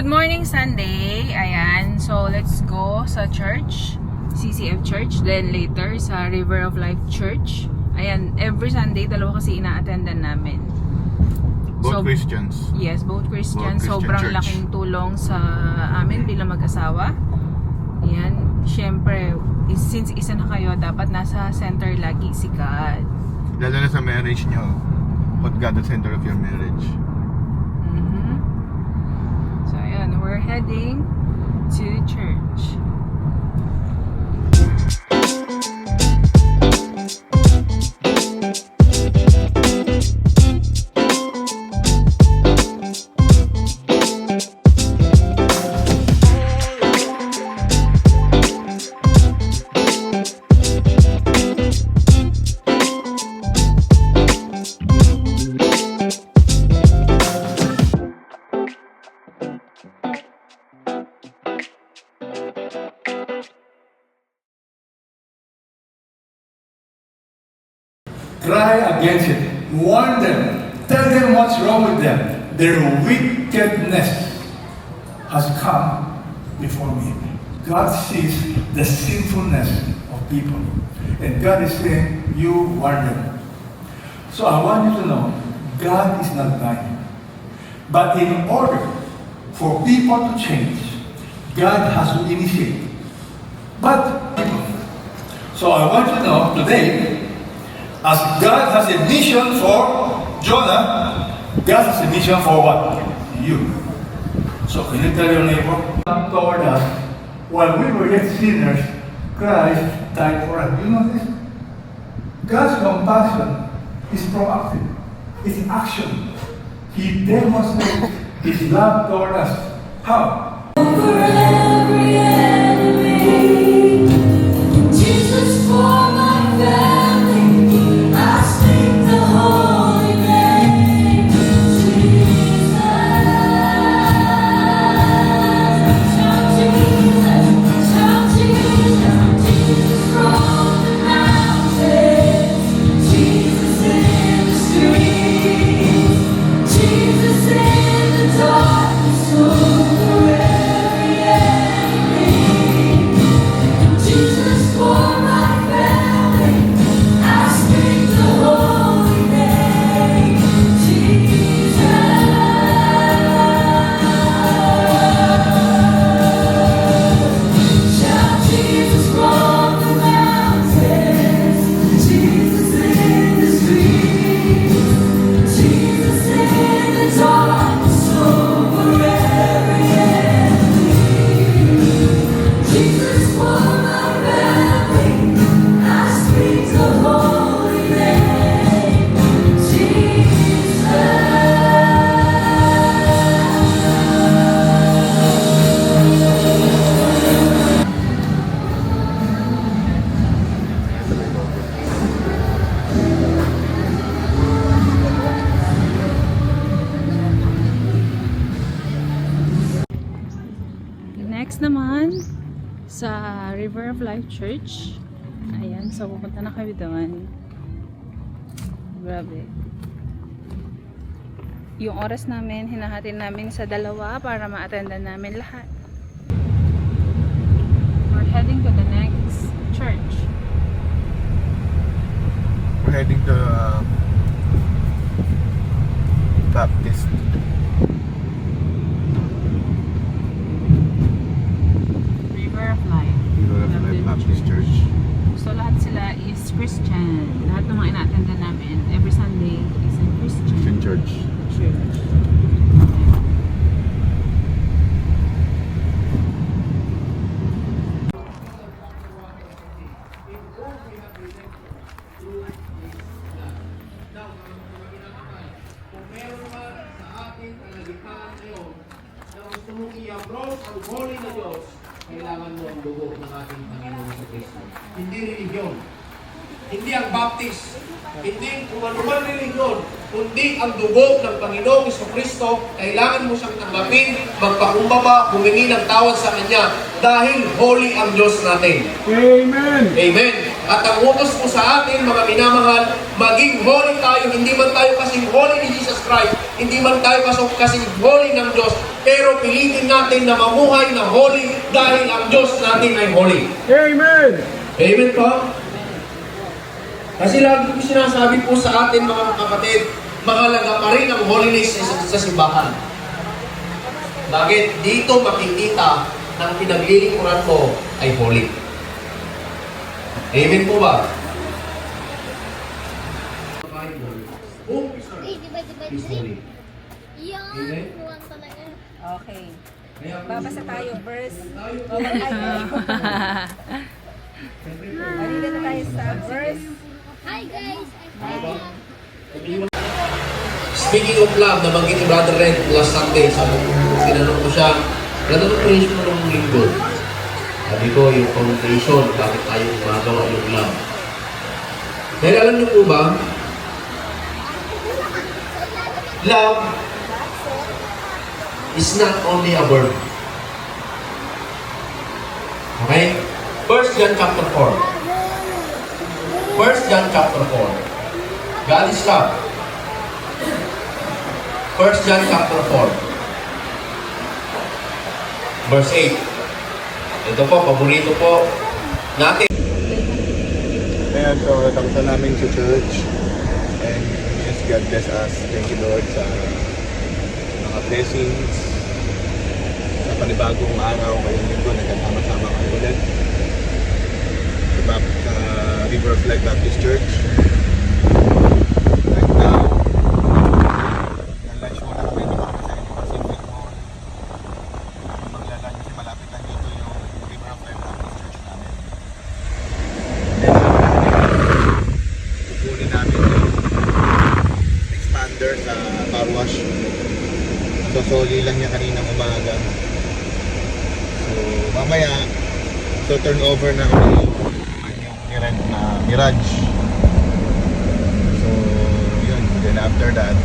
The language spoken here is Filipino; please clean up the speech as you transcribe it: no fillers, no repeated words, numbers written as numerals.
Good morning, Sunday. Ayan, so let's go sa church, CCF Church, then later sa River of Life Church. Ayan, every Sunday, dalawa kasi ina-attendan namin. Both Christians. Yes, both Christians. Both Christian Sobrang church. laking tulong sa amin bilang mag-asawa. Ayan, syempre, since isa na kayo, dapat nasa center lagi si God. Lalo na sa marriage nyo, put God at the center of your marriage. So ayan, we're heading to church. Cry against it. Warn them. Tell them what's wrong with them. Their wickedness has come before me. God sees the sinfulness of people. And God is saying, you warn them. So I want you to know, God is not lying. But in order for people to change, God has to initiate. But, so I want you to know today, as God has a mission for Jonah, God has a mission for what? You. So can you tell your neighbor? Toward us, while we were yet sinners, Christ died for us. You know this? God's compassion is proactive. It's action. He demonstrates His love toward us. How? For every enemy, Jesus for my family, I speak the holy name, Jesus. Shout Jesus, shout Jesus, Jesus from the mountains, Jesus in the streets, Jesus in the darkness over every enemy, Jesus for my family, I speak the holy name, Jesus. Shout Jesus from the mountains, Jesus in the streets, Jesus in the darkness over every enemy, Jesus for my family, I speak the holy name, Jesus. Next naman, sa River of Life Church. Ayan, so pupunta na kami doon. Grabe. Yung oras namin, hinahatin namin sa dalawa para ma-attendan namin lahat. We're heading to the next church. We're heading to Baptist. River of Life. River of Life Baptist Church. So lahat sila is Christian. Lahat ng mga ina-attendan namin every Sunday is a Christian Christian Church. church. Kung meron man sa ating kalagitnaan ngayon na gusto mong i-approach ang holy na Diyos, kailangan mo ang dugo ng ating Panginoon sa Kristo. Hindi religion. Hindi ang baptist. Hindi kung anuman religion. Kundi ang dugo ng Panginoong Kristo, kailangan mo siyang tanggapin, magpakumbaba, humingi ng tawad sa Kanya, dahil holy ang Diyos natin. Amen. Amen. At ang utos po sa atin, mga minamahal, maging holy tayo. Hindi man tayo kasing holy ni Jesus Christ, hindi man tayo kasing holy ng Diyos, Pero pilitin natin na mamuhay na holy dahil ang Diyos natin ay holy. Amen! Amen po? Kasi lagi ko sinasabi po sa atin mga kapatid, mahalaga pa rin ang holiness sa simbahan. Bakit? Dito makikita ng pinaglilingkuran mo ay holy. Amen po ba? Who is holy? Yan, Amen? buwan talaga. Okay. Kaya Babasa tayo, verse. tayo. Marita na tayo sa verse. Hi guys, I'm Freya. Speaking of love, nabanggit ni Brother Red last Sunday, tinanong ko siya, ganun ang preso mo ng linggo. Sabi ko, yung foundation, bakit tayo gumagawa yung love. Dahil alam niyo po ba, love is not only a verb. Okay? 1 John chapter 4. 1 John chapter 4. God is love. 1 John chapter 4. Verse 8. Ito po, paborito po natin. Ayan, so tapos na namin sa church. And yes, God bless us. Thank you Lord sa mga blessings. Sa panibagong araw, ngayong linggo, nagkasama-sama kayo ulit. Sa River of Life Baptist Church. Right now, nag-lunch muna kami dito kami sa Pacific Mall. Maglalunch kasi malapit lang dito yung River of Life Baptist Church namin. Kukunin namin yung expander sa car wash. So soli lang niya kaninang umaga. So mamaya, so turn over na kami yung nirent na Mirage. So yun, then after that